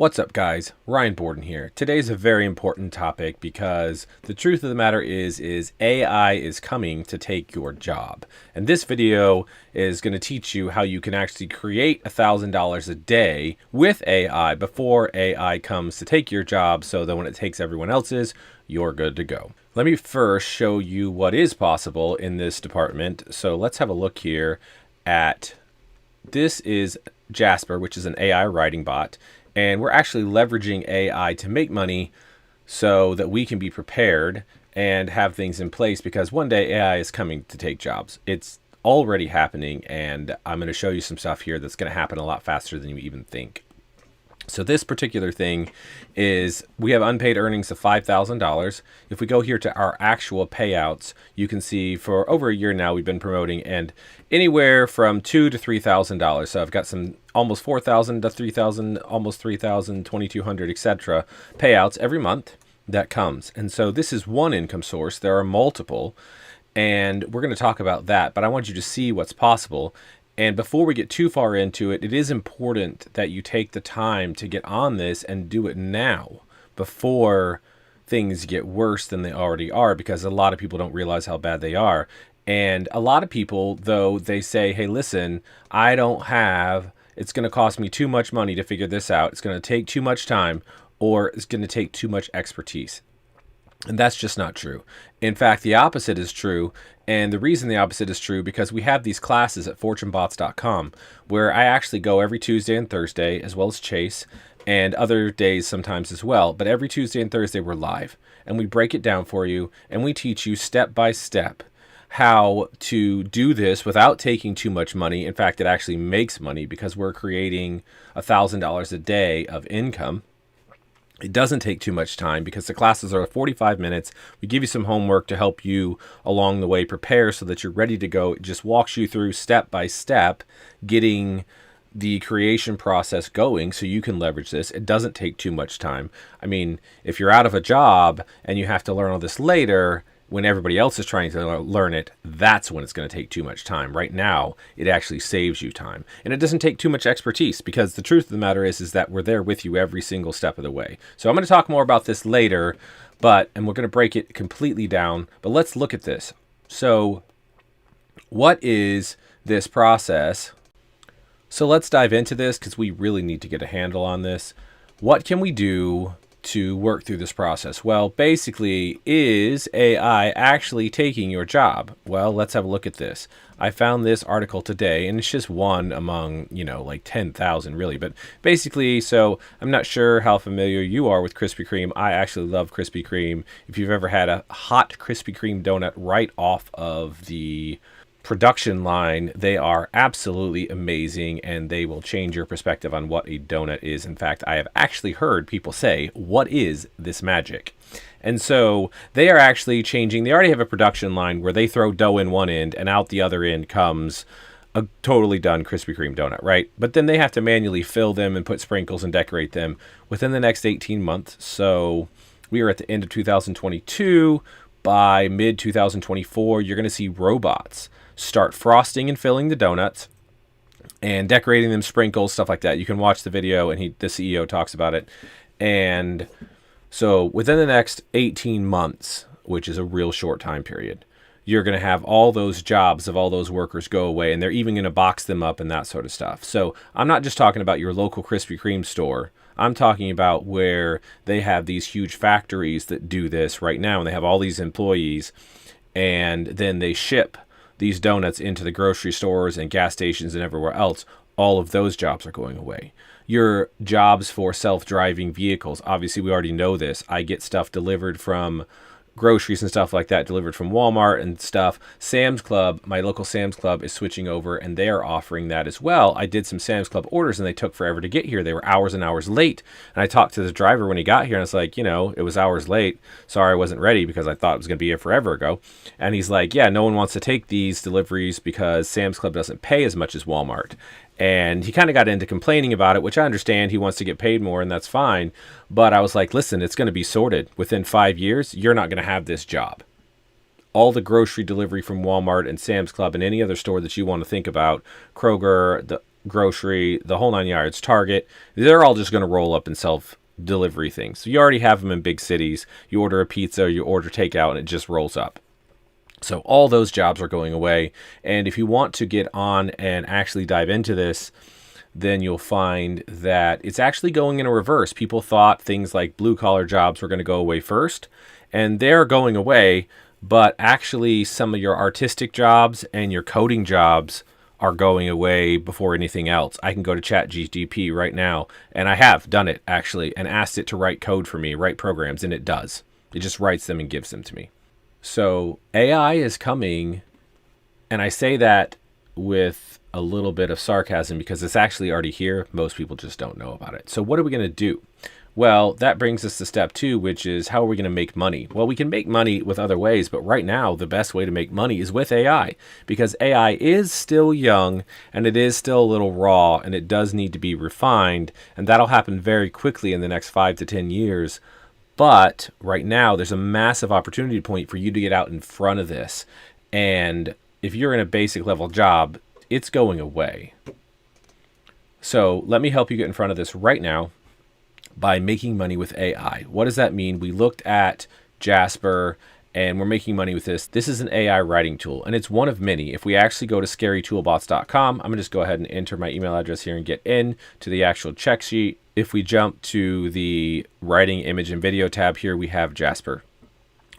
What's up, guys? Ryan Borden here. Today's a very important topic because the truth of the matter is AI is coming to take your job. And this video is going to teach you how you can actually create $1,000 a day with AI before AI comes to take your job, so that when it takes everyone else's, you're good to go. Let me first show you what is possible in this department. So let's have a look here at, this is Jasper, which is an AI writing bot. And we're actually leveraging AI to make money so that we can be prepared and have things in place, because one day AI is coming to take jobs. It's already happening, and I'm going to show you some stuff here that's going to happen a lot faster than you even think. So this particular thing is, we have unpaid earnings of $5,000. If we go here to our actual payouts, you can see for over a year now we've been promoting, and anywhere from $2,000 to $3,000. So I've got some almost $4,000 to $3,000, almost $3,000, $2,200, etc. payouts every month that comes. And so this is one income source. There are multiple, and we're going to talk about that, but I want you to see what's possible. And before we get too far into it, it is important that you take the time to get on this and do it now before things get worse than they already are, because a lot of people don't realize how bad they are. And a lot of people, though, they say, hey, listen, I don't have, it's going to cost me too much money to figure this out. It's going to take too much time, or it's going to take too much expertise. And that's just not true. In fact, the opposite is true. And the reason the opposite is true, because we have these classes at fortunebots.com where I actually go every Tuesday and Thursday, as well as Chase, and other days sometimes as well. But every Tuesday and Thursday we're live, and we break it down for you, and we teach you step by step how to do this without taking too much money. In fact, it actually makes money because we're creating $1,000 a day of income. It doesn't take too much time because the classes are 45 minutes. We give you some homework to help you along the way prepare so that you're ready to go. It just walks you through step by step, getting the creation process going so you can leverage this. It doesn't take too much time. I mean, if you're out of a job and you have to learn all this later, when everybody else is trying to learn it, that's when it's going to take too much time. Right now, it actually saves you time. And it doesn't take too much expertise, because the truth of the matter is that we're there with you every single step of the way. So I'm going to talk more about this later, and we're going to break it completely down. But let's look at this. So what is this process? So let's dive into this, because we really need to get a handle on this. What can we do to work through this process? Well, basically, is AI actually taking your job? Well, let's have a look at this. I found this article today, and it's just one among, like 10,000 really. But basically, so I'm not sure how familiar you are with Krispy Kreme. I actually love Krispy Kreme. If you've ever had a hot Krispy Kreme donut right off of the production line, they are absolutely amazing, and they will change your perspective on what a donut is. In fact, I have actually heard people say, what is this magic? And so they are actually changing. They already have a production line where they throw dough in one end and out the other end comes a totally done Krispy Kreme donut, right? But then they have to manually fill them and put sprinkles and decorate them within the next 18 months. So we are at the end of 2022. By mid 2024, you're going to see robots start frosting and filling the donuts and decorating them, sprinkles, stuff like that. You can watch the video, and the CEO talks about it. And so within the next 18 months, which is a real short time period, you're going to have all those jobs of all those workers go away, and they're even going to box them up and that sort of stuff. So I'm not just talking about your local Krispy Kreme store. I'm talking about where they have these huge factories that do this right now, and they have all these employees, and then they ship these donuts into the grocery stores and gas stations and everywhere else. All of those jobs are going away. Your jobs for self-driving vehicles, obviously we already know this. I get stuff delivered from groceries and stuff like that, delivered from Walmart and stuff. Sam's Club, my local Sam's Club, is switching over, and they are offering that as well. I did some Sam's Club orders, and they took forever to get here. They were hours and hours late. And I talked to the driver when he got here, and I was like, it was hours late. Sorry, I wasn't ready, because I thought it was going to be here forever ago. And he's like, yeah, no one wants to take these deliveries because Sam's Club doesn't pay as much as Walmart. And he kind of got into complaining about it, which I understand. He wants to get paid more, and that's fine. But I was like, listen, it's going to be sorted. Within 5 years, you're not going to have this job. All the grocery delivery from Walmart and Sam's Club and any other store that you want to think about, Kroger, grocery, the whole 9 yards, Target, they're all just going to roll up and self-delivery things. So you already have them in big cities. You order a pizza, you order takeout, and it just rolls up. So all those jobs are going away. And if you want to get on and actually dive into this, then you'll find that it's actually going in a reverse. People thought things like blue-collar jobs were going to go away first, and they're going away, but actually some of your artistic jobs and your coding jobs are going away before anything else. I can go to ChatGPT right now, and I have done it actually, and asked it to write code for me, write programs, and it does. It just writes them and gives them to me. So AI is coming, and I say that with a little bit of sarcasm because it's actually already here. Most people just don't know about it. So what are we going to do? Well, that brings us to step 2, which is how are we going to make money? Well, we can make money with other ways, but right now the best way to make money is with AI, because AI is still young and it is still a little raw and it does need to be refined, and that'll happen very quickly in the next 5 to 10 years. But right now there's a massive opportunity point for you to get out in front of this. And if you're in a basic level job, it's going away. So let me help you get in front of this right now by making money with AI. What does that mean? We looked at Jasper and we're making money with this. This is an AI writing tool, and it's one of many. If we actually go to scarytoolbots.com, I'm gonna just go ahead and enter my email address here and get in to the actual check sheet. If we jump to the writing, image, and video tab here, we have Jasper,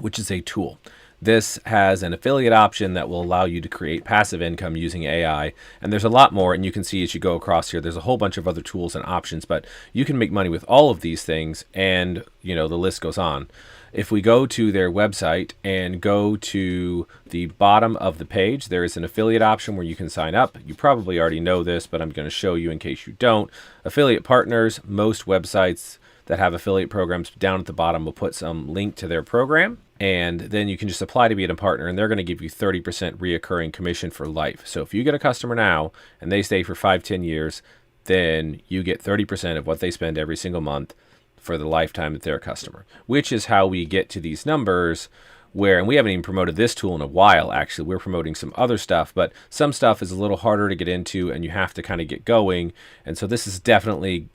which is a tool. This has an affiliate option that will allow you to create passive income using AI. And there's a lot more, and you can see as you go across here, there's a whole bunch of other tools and options, but you can make money with all of these things, and the list goes on. If we go to their website and go to the bottom of the page, there is an affiliate option where you can sign up. You probably already know this, but I'm going to show you in case you don't. Affiliate partners, most websites that have affiliate programs down at the bottom will put some link to their program, and then you can just apply to be a partner, and they're going to give you 30% reoccurring commission for life. So if you get a customer now and they stay for 5-10 years, then you get 30% of what they spend every single month for the lifetime that they're a customer, which is how we get to these numbers where, and we haven't even promoted this tool in a while, actually. We're promoting some other stuff, but some stuff is a little harder to get into and you have to kind of get going. And so this is definitely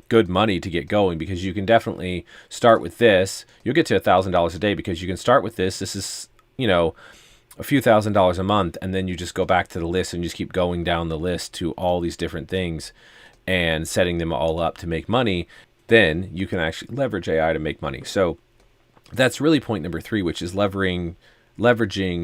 good money to get going, because you can definitely start with this. You'll get to $1,000 a day because you can start with this. This is, a few $1,000s a month, and then you just go back to the list and just keep going down the list to all these different things and setting them all up to make money. Then you can actually leverage AI to make money. So that's really point number 3, which is leveraging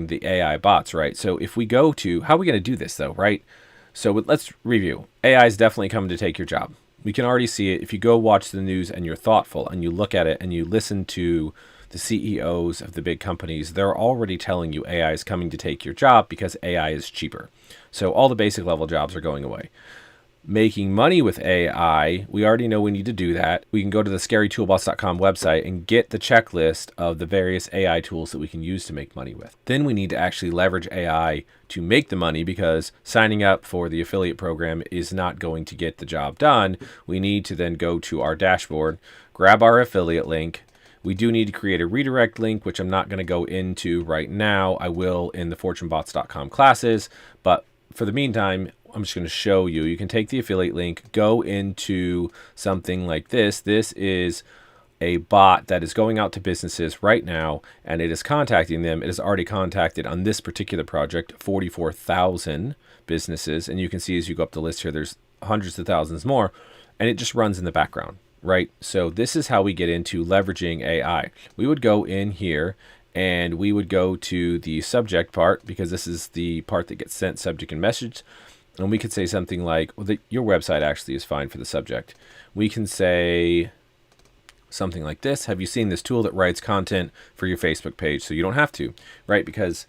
the AI bots, right? So if we go to, how are we going to do this though, right? So let's review. AI is definitely coming to take your job. We can already see it. If you go watch the news and you're thoughtful and you look at it and you listen to the CEOs of the big companies, they're already telling you AI is coming to take your job because AI is cheaper. So all the basic level jobs are going away. Making money with AI, we already know we need to do that. We can go to the scarytoolbots.com website and get the checklist of the various AI tools that we can use to make money with. Then we need to actually leverage AI to make the money, because signing up for the affiliate program is not going to get the job done. We need to then go to our dashboard, grab our affiliate link. We do need to create a redirect link, which I'm not going to go into right now. I will in the fortunebots.com classes, but for the meantime, I'm just going to show you. You can take the affiliate link, go into something like this. This is a bot that is going out to businesses right now, and it is contacting them. It has already contacted, on this particular project, 44,000 businesses. And you can see as you go up the list here, there's hundreds of thousands more, and it just runs in the background, right? So this is how we get into leveraging AI. We would go in here and we would go to the subject part, because this is the part that gets sent, subject and message. And we could say something like, well, your website actually is fine for the subject. We can say something like this: have you seen this tool that writes content for your Facebook page? So you don't have to, right? Because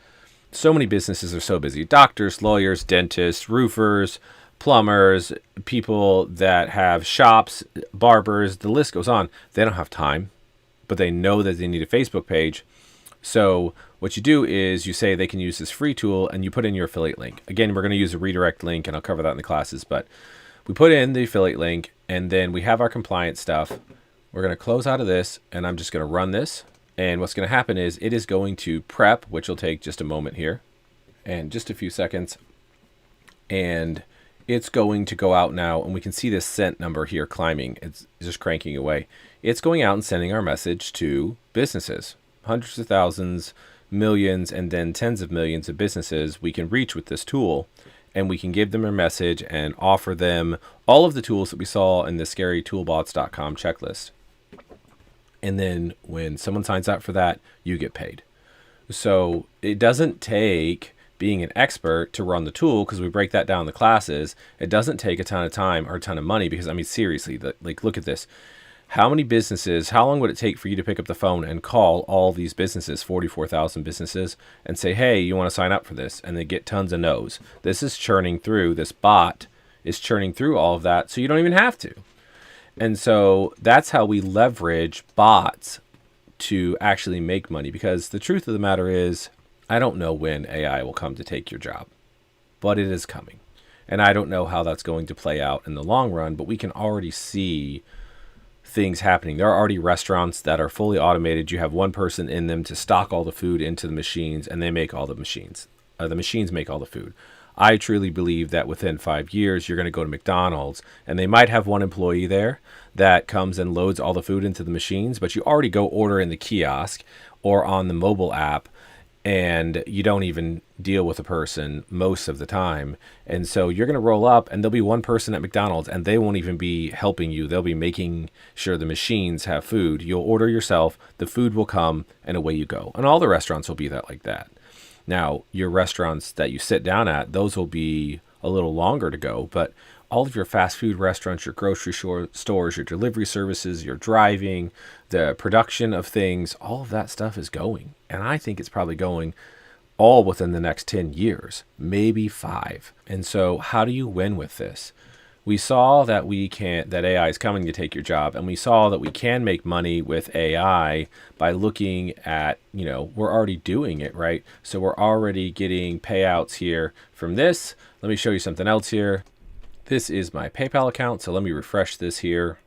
so many businesses are so busy. Doctors, lawyers, dentists, roofers, plumbers, people that have shops, barbers, the list goes on. They don't have time, but they know that they need a Facebook page. So what you do is you say they can use this free tool, and you put in your affiliate link. Again, we're going to use a redirect link, and I'll cover that in the classes, but we put in the affiliate link, and then we have our compliance stuff. We're going to close out of this, and I'm just going to run this. And what's going to happen is it is going to prep, which will take just a moment here and just a few seconds. And it's going to go out now, and we can see this sent number here climbing. It's just cranking away. It's going out and sending our message to businesses, hundreds of thousands, millions, and then tens of millions of businesses we can reach with this tool. And we can give them a message and offer them all of the tools that we saw in the scarytoolbots.com checklist. And then when someone signs up for that, you get paid. So it doesn't take being an expert to run the tool, because we break that down in the classes. It doesn't take a ton of time or a ton of money, because I mean, seriously, look at this. How many businesses, how long would it take for you to pick up the phone and call all these businesses, 44,000 businesses, and say, hey, you want to sign up for this? And they get tons of no's. This is churning through, this bot is churning through all of that, so you don't even have to. And so that's how we leverage bots to actually make money, because the truth of the matter is, I don't know when AI will come to take your job, but it is coming. And I don't know how that's going to play out in the long run, but we can already see things happening. There are already restaurants that are fully automated. You have one person in them to stock all the food into the machines, and they make all the machines. The machines make all the food. I truly believe that within 5 years, you're going to go to McDonald's, and they might have one employee there that comes and loads all the food into the machines, but you already go order in the kiosk or on the mobile app, and you don't even deal with a person most of the time. And so you're going to roll up, and there'll be one person at McDonald's, and they won't even be helping you. They'll be making sure the machines have food. You'll order yourself, the food will come, and away you go. And all the restaurants will be like that. Now, your restaurants that you sit down at, those will be a little longer to go, but all of your fast food restaurants, your grocery stores, your delivery services, your driving, the production of things, all of that stuff is going. And I think it's probably going all within the next 10 years, maybe 5. And so how do you win with this? We saw that that AI is coming to take your job, and we saw that we can make money with AI by looking at, we're already doing it, right? So we're already getting payouts here from this. Let me show you something else here. This is my PayPal account, so let me refresh this here,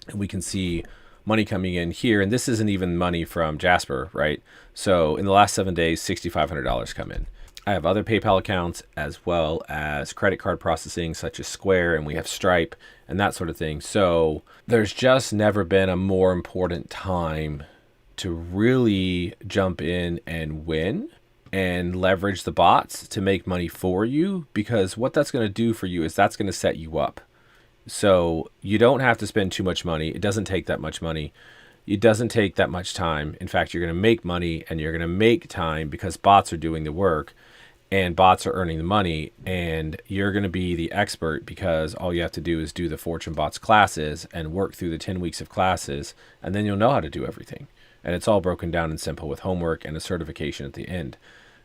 and we can see money coming in here. And this isn't even money from Jasper, right? So in the last 7 days, $6,500 come in. I have other PayPal accounts as well as credit card processing such as Square, and we have Stripe and that sort of thing. So there's just never been a more important time to really jump in and win and leverage the bots to make money for you, because what that's going to do for you is that's going to set you up. So you don't have to spend too much money. It doesn't take that much money. It doesn't take that much time. In fact, you're going to make money, and you're going to make time because bots are doing the work and bots are earning the money, and you're going to be the expert because all you have to do is do the Fortune Bots classes and work through the 10 weeks of classes, and then you'll know how to do everything. And it's all broken down and simple with homework and a certification at the end.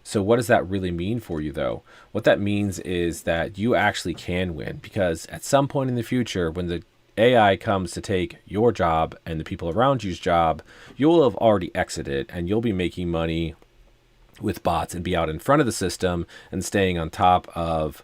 So what does that really mean for you, though? What that means is that you actually can win, because at some point in the future, when the AI comes to take your job and the people around you's job, you'll have already exited, and you'll be making money with bots and be out in front of the system and staying on top of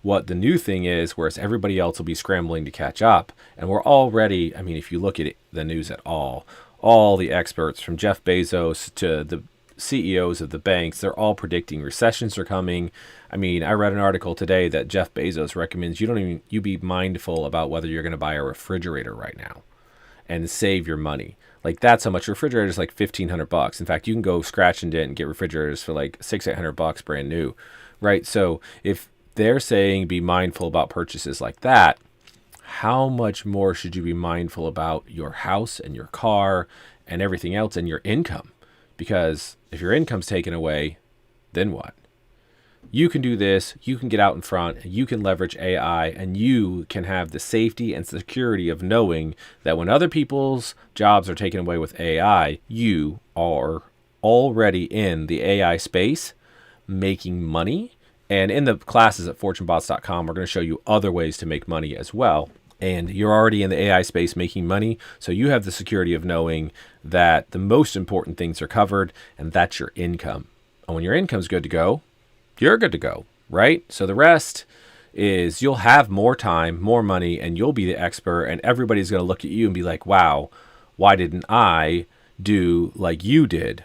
what the new thing is, whereas everybody else will be scrambling to catch up. And we're already, if you look at the news at all the experts from Jeff Bezos to the CEOs of the banks, they're all predicting recessions are coming. I read an article today that Jeff Bezos recommends you be mindful about whether you're going to buy a refrigerator right now and save your money. Like, that's how much. Refrigerator is like $1,500. In fact, you can go scratch and dent and get refrigerators for like $600-800 brand new, right? So if they're saying be mindful about purchases like that, how much more should you be mindful about your house and your car and everything else and your income? Because if your income's taken away, then what? You can do this, you can get out in front, you can leverage AI, and you can have the safety and security of knowing that when other people's jobs are taken away with AI, you are already in the AI space making money. And in the classes at fortunebots.com, we're going to show you other ways to make money as well. And you're already in the AI space making money, so you have the security of knowing that the most important things are covered, and that's your income. And when your income's good to go, you're good to go, right? So the rest is you'll have more time, more money, and you'll be the expert, and everybody's going to look at you and be like, wow, why didn't I do like you did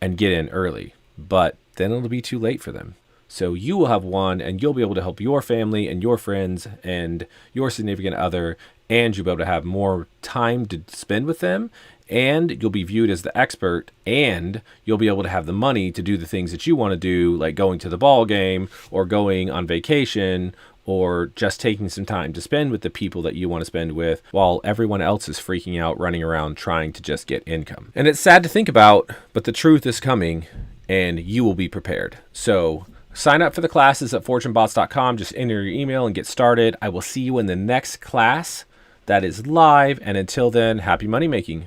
and get in early? But then it'll be too late for them. So you will have one, and you'll be able to help your family and your friends and your significant other, and you'll be able to have more time to spend with them, and you'll be viewed as the expert, and you'll be able to have the money to do the things that you want to do, like going to the ball game or going on vacation or just taking some time to spend with the people that you want to spend with while everyone else is freaking out, running around trying to just get income. And it's sad to think about, but the truth is coming and you will be prepared. So sign up for the classes at fortunebots.com. Just enter your email and get started. I will see you in the next class that is live. And until then, happy money making.